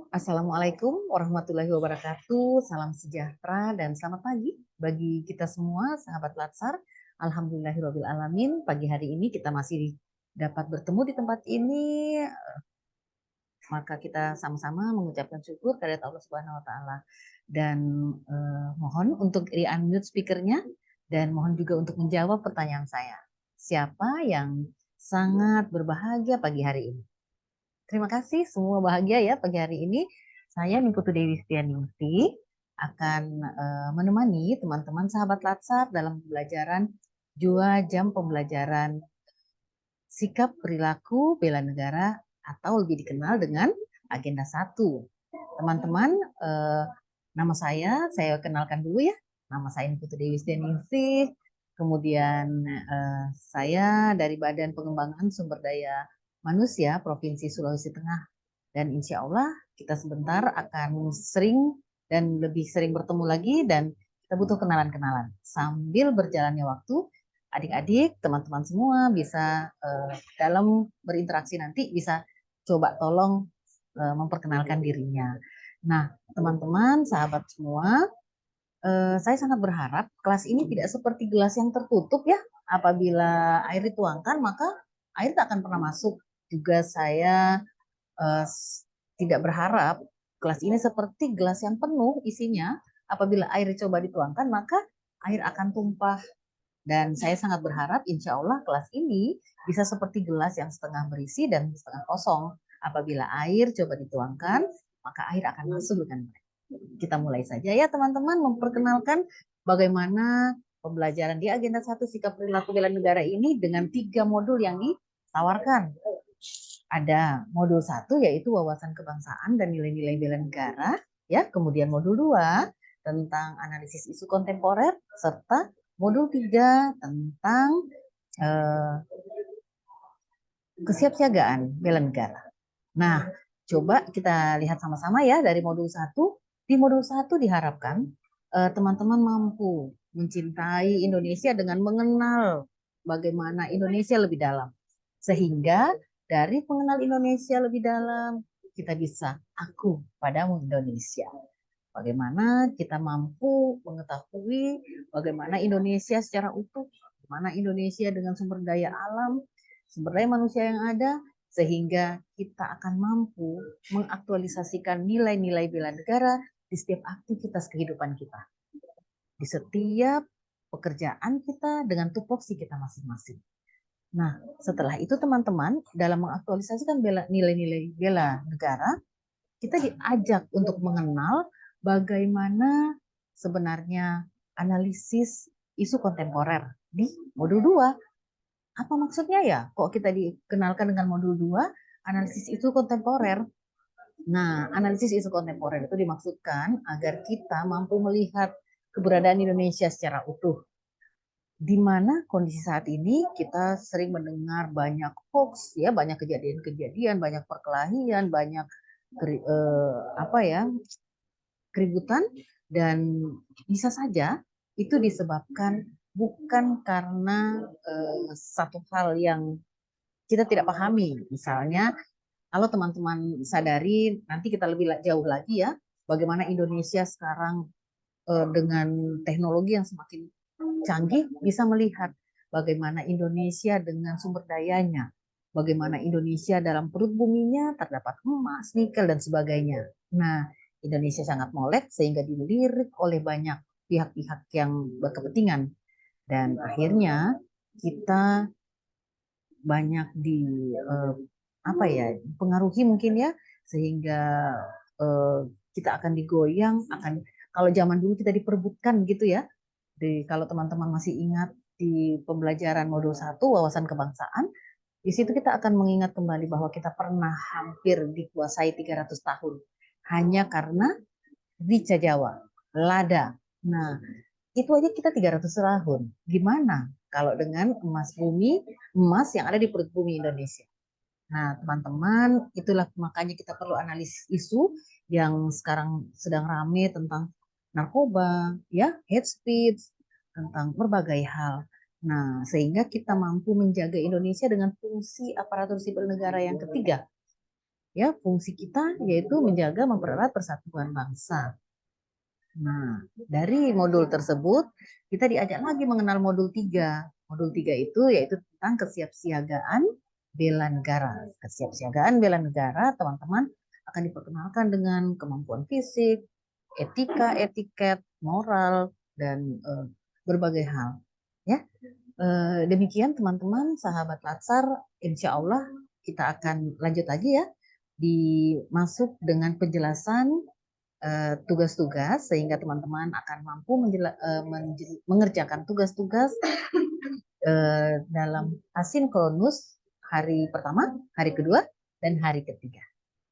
Assalamualaikum warahmatullahi wabarakatuh. Salam sejahtera dan selamat pagi bagi kita semua, sahabat Latsar. Alhamdulillahirabbil alamin. Pagi hari ini kita masih dapat bertemu di tempat ini, maka kita sama-sama mengucapkan syukur kehadirat Allah Subhanahu wa taala. Dan mohon untuk di-unmute speakernya dan mohon juga untuk menjawab pertanyaan saya. Siapa yang sangat berbahagia pagi hari ini? Terima kasih semua bahagia ya pagi hari ini. Saya Niputu Dewi Setianingsih akan menemani teman-teman sahabat Latsar dalam pembelajaran 2 jam pembelajaran sikap perilaku bela negara atau lebih dikenal dengan agenda 1. Teman-teman, nama saya kenalkan dulu ya. Nama saya Niputu Dewi Setianingsih. Kemudian saya dari Badan Pengembangan Sumber Daya Manusia Provinsi Sulawesi Tengah, dan insya Allah kita sebentar akan sering dan lebih sering bertemu lagi, dan kita butuh kenalan-kenalan. Sambil berjalannya waktu, adik-adik, teman-teman semua bisa dalam berinteraksi nanti bisa coba tolong memperkenalkan dirinya. Nah, teman-teman, sahabat semua, saya sangat berharap kelas ini tidak seperti gelas yang tertutup ya. Apabila air dituangkan, maka air tak akan pernah masuk. Juga saya eh, tidak berharap gelas ini seperti gelas yang penuh isinya. Apabila air coba dituangkan, maka air akan tumpah. Dan saya sangat berharap insya Allah kelas ini bisa seperti gelas yang setengah berisi dan setengah kosong. Apabila air coba dituangkan, maka air akan masuk dengan baik. Kita mulai saja ya teman-teman, memperkenalkan bagaimana pembelajaran di agenda 1 sikap perilaku bela negara ini dengan 3 modul yang ditawarkan. Ada modul 1 yaitu wawasan kebangsaan dan nilai-nilai bela negara, ya. Kemudian modul 2 tentang analisis isu kontemporer, serta modul 3 tentang eh, kesiapsiagaan bela negara. Nah, coba kita lihat sama-sama ya dari modul 1. Di modul 1 diharapkan teman-teman mampu mencintai Indonesia dengan mengenal bagaimana Indonesia lebih dalam. Sehingga dari pengenal Indonesia lebih dalam, kita bisa aku padamu Indonesia. Bagaimana kita mampu mengetahui bagaimana Indonesia secara utuh, bagaimana Indonesia dengan sumber daya alam, sumber daya manusia yang ada, sehingga kita akan mampu mengaktualisasikan nilai-nilai bela negara di setiap aktivitas kehidupan kita, di setiap pekerjaan kita dengan tupoksi kita masing-masing. Nah, setelah itu teman-teman, dalam mengaktualisasikan nilai-nilai bela negara, kita diajak untuk mengenal bagaimana sebenarnya analisis isu kontemporer di modul 2. Apa maksudnya ya? Kok kita dikenalkan dengan modul 2 analisis isu kontemporer? Nah, analisis isu kontemporer itu dimaksudkan agar kita mampu melihat keberadaan Indonesia secara utuh, di mana kondisi saat ini kita sering mendengar banyak hoax ya, banyak kejadian-kejadian, banyak perkelahian, banyak apa ya, keributan, dan bisa saja itu disebabkan bukan karena satu hal yang kita tidak pahami. Misalnya, kalau teman-teman sadari, nanti kita lebih jauh lagi ya, bagaimana Indonesia sekarang dengan teknologi yang semakin canggih bisa melihat bagaimana Indonesia dengan sumber dayanya, bagaimana Indonesia dalam perut buminya terdapat emas, nikel, dan sebagainya. Nah, Indonesia sangat molek sehingga dilirik oleh banyak pihak-pihak yang berkepentingan, dan akhirnya kita banyak apa ya, pengaruhi mungkin ya, sehingga eh, kita akan digoyang, akan, kalau zaman dulu kita diperebutkan gitu ya. Kalau teman-teman masih ingat di pembelajaran modul 1 wawasan kebangsaan, di situ kita akan mengingat kembali bahwa kita pernah hampir dikuasai 300 tahun hanya karena Rica Jawa, lada. Nah, itu aja kita 300 tahun. Gimana kalau dengan emas bumi, emas yang ada di perut bumi Indonesia? Nah, teman-teman, itulah makanya kita perlu analisis isu yang sekarang sedang rame tentang narkoba, ya, hate speech, tentang berbagai hal. Nah, sehingga kita mampu menjaga Indonesia dengan fungsi aparatur sipil negara yang ketiga, Ya, fungsi kita yaitu menjaga mempererat persatuan bangsa. Nah, dari modul tersebut kita diajak lagi mengenal modul 3. Modul 3 itu yaitu tentang kesiapsiagaan bela negara. Kesiapsiagaan bela negara, teman-teman, akan diperkenalkan dengan kemampuan fisik, etika, etiket, moral, dan berbagai hal. Ya, demikian teman-teman, sahabat Latsar, insya Allah kita akan lanjut lagi ya, dimasuk dengan penjelasan tugas-tugas sehingga teman-teman akan mampu mengerjakan tugas-tugas dalam asinkronus hari pertama, hari kedua, dan hari ketiga.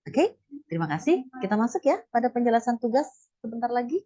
Oke, terima kasih. Kita masuk ya pada penjelasan tugas sebentar lagi.